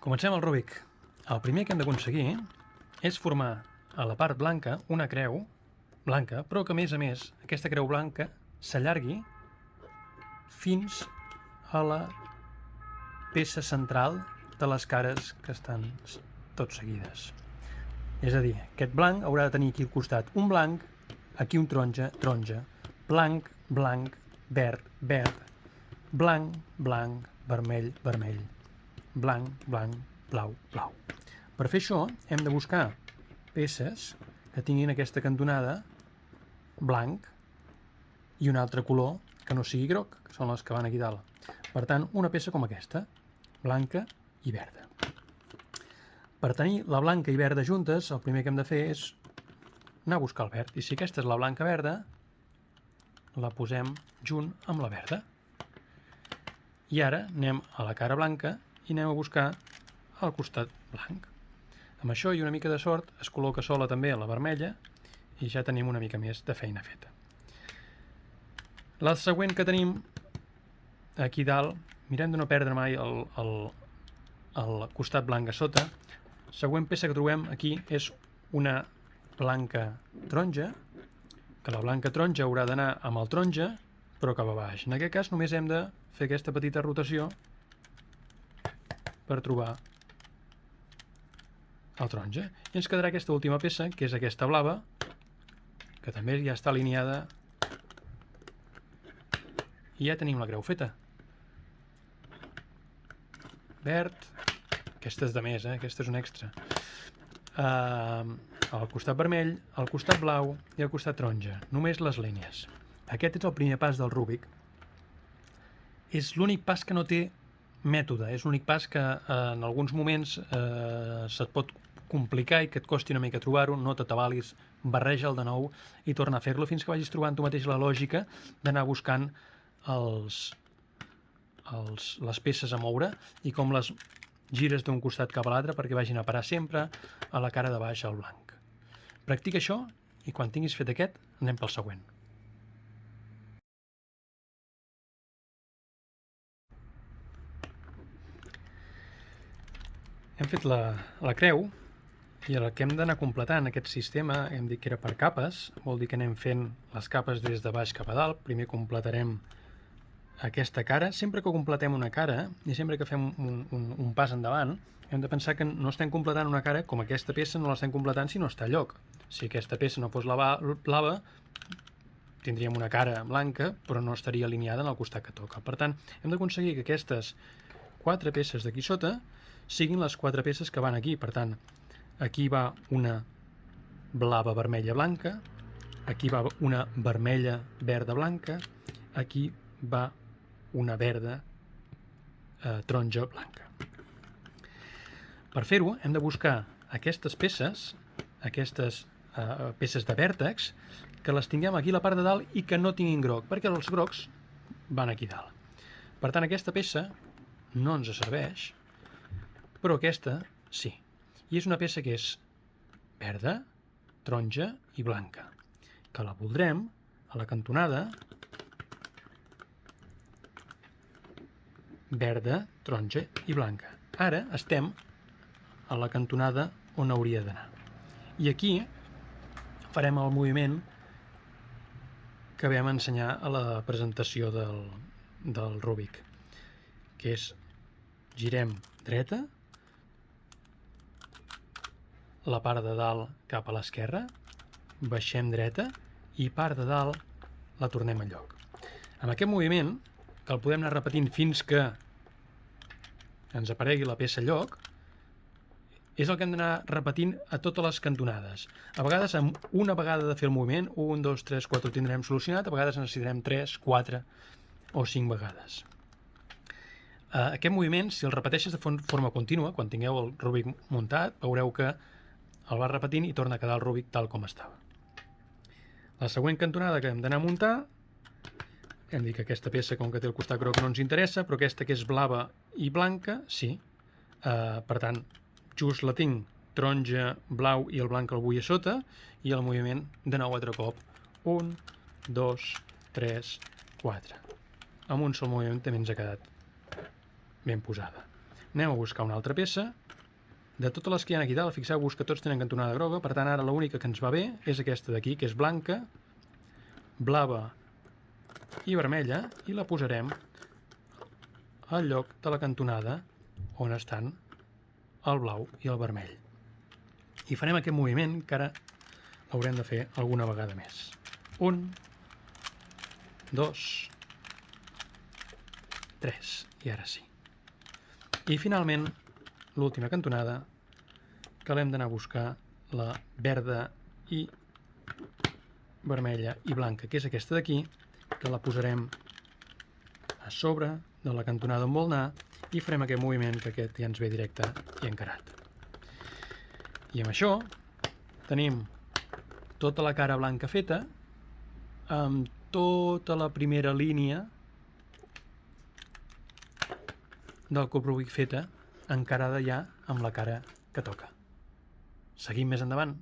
Comencem el Rubik. El primer que hem d'aconseguir és formar a la part blanca una creu blanca, però que a més aquesta creu blanca s'allargui fins a la peça central de les cares que estan tot seguides. És a dir, aquest blanc haurà de tenir aquí al costat un blanc, aquí un taronja, taronja, blanc, blanc, verd, verd, blanc, blanc, vermell, vermell, blanc, blanc, blau, blau. Per fer això hem de buscar peces que tinguin aquesta cantonada blanc i un altre color que no sigui groc, que són les que van aquí dalt. Per tant, una peça com aquesta, blanca i verda. Per tenir la blanca i verda juntes, el primer que hem de fer és anar a buscar el verd. I si aquesta és la blanca verda, la posem junt amb la verda. I ara anem a la cara blanca i anem a buscar el costat blanc. Amb això i una mica de sort es col·loca sola també a la vermella i ja tenim una mica més de feina feta. La següent que tenim aquí dalt, mirem de no perdre mai el costat blanc a sota. La següent peça que trobem aquí és una blanca taronja, que la blanca taronja haurà d'anar amb el taronja, però cap a baix. En aquest cas només hem de fer aquesta petita rotació per trobar el taronja. I ens quedarà aquesta última peça, que és aquesta blava, que també ja està alineada, i ja tenim la creu feta. Verd, aquesta és de més, aquesta és un extra. Al costat vermell, al costat blau i al costat taronja. Només les línies. Aquest és el primer pas del Rubik. És l'únic pas que no té mètode, és l'únic pas que en alguns moments se't pot complicar i que et costi una mica trobar-ho, no t'atabalis, barreja'l de nou i torna a fer-lo fins que vagis trobant tu mateix la lògica d'anar buscant les peces a moure i com les gires d'un costat cap a l'altre perquè vagin a parar sempre a la cara de baix al blanc. Practica això i quan tinguis fet aquest anem pel següent. Hem fet la creu i el que hem d'anar completant aquest sistema, hem dit que era per capes, vol dir que anem fent les capes des de baix cap a dalt. Primer completarem aquesta cara. Sempre que completem una cara i sempre que fem un pas endavant, hem de pensar que no estem completant una cara com aquesta peça no l'estem completant si no està a lloc. Si aquesta peça no fos blava, tindríem una cara blanca però no estaria alineada en el costat que toca. Per tant, hem d'aconseguir que aquestes 4 peces d'aquí sota siguin les 4 peces que van aquí. Per tant, aquí va una blava, vermella, blanca, aquí va una vermella, verda, blanca, aquí va una verda, taronja, blanca. Per fer-ho hem de buscar aquestes peces de vèrtex, que les tinguem aquí a la part de dalt i que no tinguin groc, perquè els grocs van aquí dalt. Per tant, aquesta peça no ens serveix, però aquesta sí. I és una peça que és verda, taronja i blanca, que la voldrem a la cantonada verda, taronja i blanca. Ara estem a la cantonada on hauria d'anar. I aquí farem el moviment que vam ensenyar a la presentació del Rubik, que és girem dreta, la part de dalt cap a l'esquerra, baixem dreta i part de dalt la tornem a lloc. Amb aquest moviment, que el podem anar repetint fins que ens aparegui la peça a lloc, és el que hem d'anar repetint a totes les cantonades. A vegades amb una vegada de fer el moviment, 1, 2, 3, 4 ho tindrem solucionat, a vegades necessitarem 3, 4 o 5 vegades. Aquest moviment, si el repeteixes de forma contínua, quan tingueu el Rubik muntat, veureu que el vas repetint i torna a quedar el Rubik tal com estava. La següent cantonada que hem d'anar a muntar, hem dit que aquesta peça, com que té el costat groc, no ens interessa, però aquesta que és blava i blanca, sí. Per tant, just la tinc taronja, blau i el blanc el vull a sota, i el moviment de nou altre cop. 1, 2, 3, 4. Amb un sol moviment també ens ha quedat ben posada. anem a buscar una altra peça. De totes les que hi ha aquí dalt, fixeu-vos que tots tenen cantonada groga, per tant ara l'única que ens va bé és aquesta d'aquí, que és blanca, blava i vermella, i la posarem al lloc de la cantonada on estan el blau i el vermell. I farem aquest moviment que ara l'haurem de fer alguna vegada més. 1, 2, 3, i ara sí. I finalment, l'última cantonada, que l'hem d'anar a buscar la verda i vermella i blanca, que és aquesta d'aquí, que la posarem a sobre de la cantonada on vol anar i farem aquest moviment, que aquest ja ens ve directe i encarat. I amb això tenim tota la cara blanca feta, amb tota la primera línia del cub Rubik feta, encarada ja amb la cara que toca. Seguim més endavant.